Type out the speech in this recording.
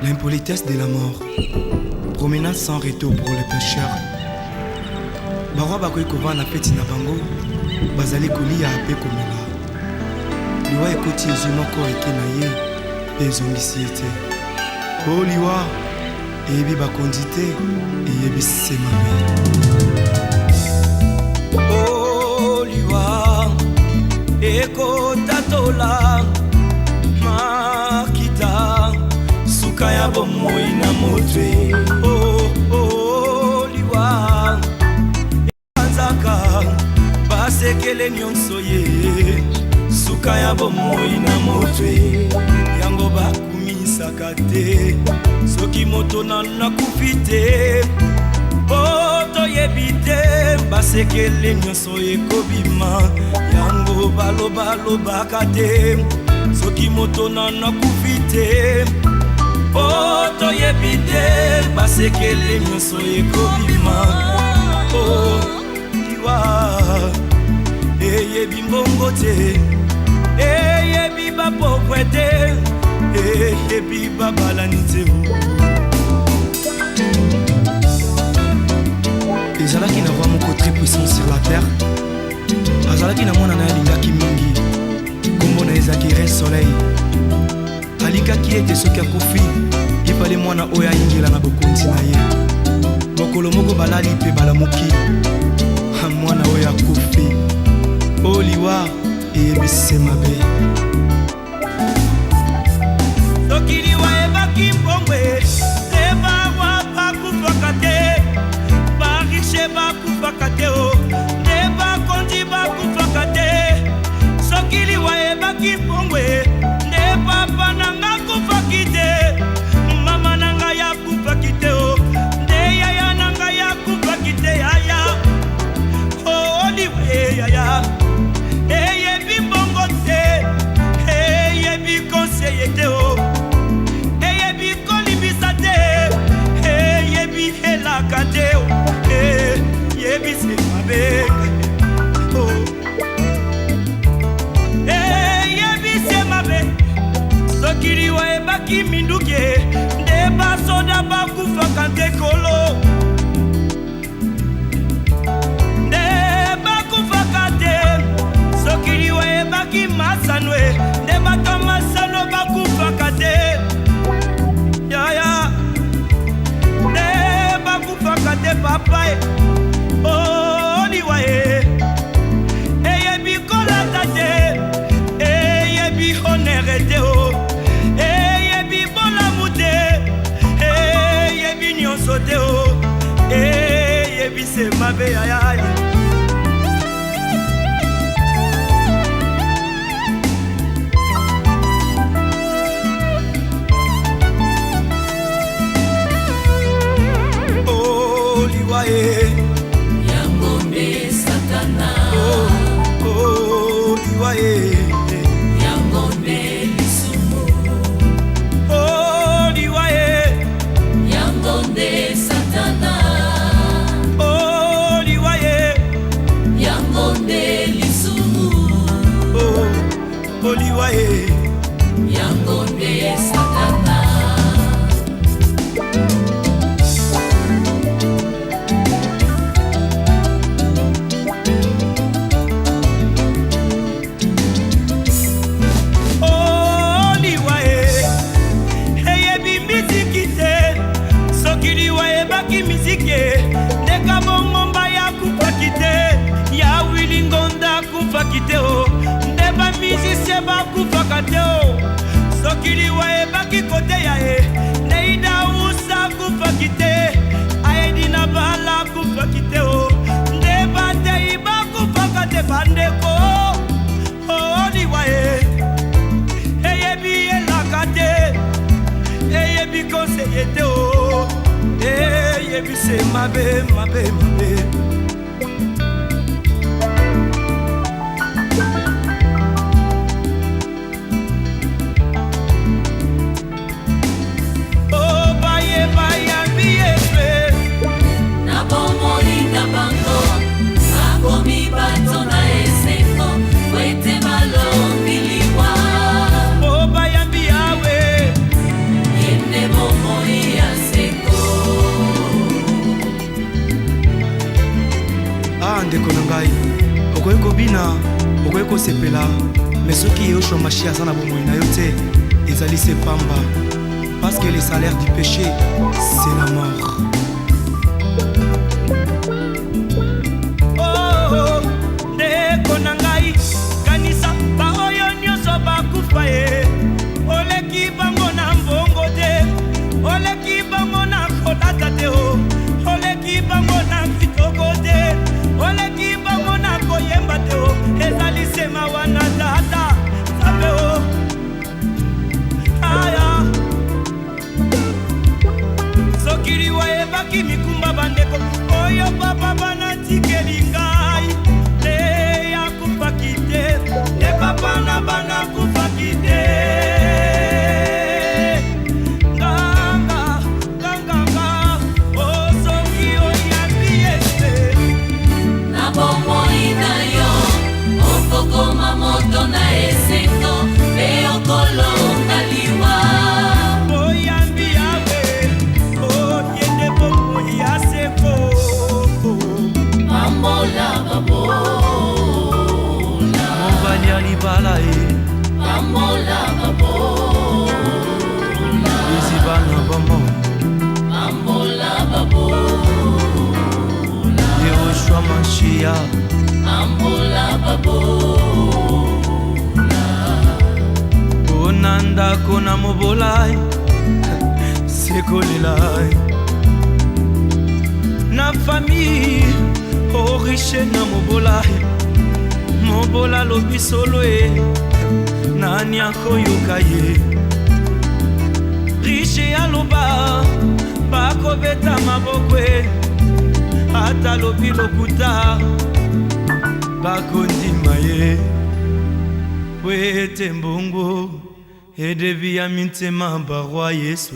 L'impolitesse de la mort. Promenade sans retour pour les pécheurs. Barwa bakoy kova na peti na bango. Bazali kolia ape komela. Liwa ekoti ezumoko eke na ye. Ezongisi ete. O liwa. Eyebi bakondi te. Eyebi semabe. O liwa. Eko tatola. Makita. Kaya bomoi na motwe liwa Anzaka basekele nyonso ye Sukaya bomoi na motwe Yango bakumisaka te Soki moto na kufite Poto yebite Basekele nyonso ye kobima Yango baloba te Soki moto na kufite Poto yebite basekele nyonso ekobima liwa eyebi mbongo te eyebi bapokwe te eyebi babalani te ezalaki na roi moko très puissant sur la terre azalaki na mwana na ye alingaki mingi kombo na ezalaki Re Soleil alikaki ete soki akufi ifale mwana oyo ayingela na bokonzi na ye mokolo moko balali mpe balamuki mwana oyo akufi oliwa eyebise mabe soki liwa ebaki mbongwe te barwa bakufaka te barishe bakufaka te te bakonzi bakufaka te soki liwa ebaki mbongwe papa nanga kufaki te mama nanga ya kufaki te nde yaya nanga ya kufaki te yaya liwe yaya eyebi mbongo te eyebi konseye te eyebi kolibisa te eyebi helaka te eyebi se mabe soki liwa ebaki minduke nde basoda bakufaka nte kolo nde bakufaka te soki liwa ebaki masanwe nde bato masano bakufaka te yaya nde bakufaka te papa liwa eyebi kolata te eyebi honere te eyebi bolamu te eyebi nyonso te eyebi se mabe yaya liwa yango nde satana liwa yango nde lisumu liwa yango nde satana liwa yango nde lisumu liwa yango nde satana ndeka bomomba ya kufaki te ya wilingonda kufaki te nde bamizisie bakufaka te soki liwa ebaki kote ya ye neida usa kufaki te aedi na bala kufaki te nde batei bakufaka te bandeko liwa eyebi elaka te eyebi konseye te eyebise mabe mabe mabe baye bayambi efe na bomoi na bango akomi bato na esengo wete malombi liwa bayambi yawe yende bomo okoki kosepela mais soki ye oshomashi aza na bomoi na yo te ezali se pamba parce que le salaire du péché c'est la mort. Oh, ndeko na ngai kanisa baoyo nyonso bakufa ye oleki bango na mbongo te oleki bango na kolata te o oleki bango na kitoko te oleki bango na koyemba te o ezali sema wana tata sabe o aya sokili wayebaki mikumba bandeko oyo papa banatikeli ngai te yakufaki te te papa na bana kufaki te Okokoma moto na esengo pe okolonga liwa oyambi yawe oyende bongo ya seko pambola babola mobali ya libala ye pambola babola izibana bomo pambola babola Yehoshua Mashia pambola babola onanda kona mobolai sekolelai na famille oriche na mobolai mobola lobi solo e nani akoyoka ye riche aloba bakobeta maboko e ata lobi lokuta bakondima ye po ete mbongo edevi ya mitema barwa Yesu.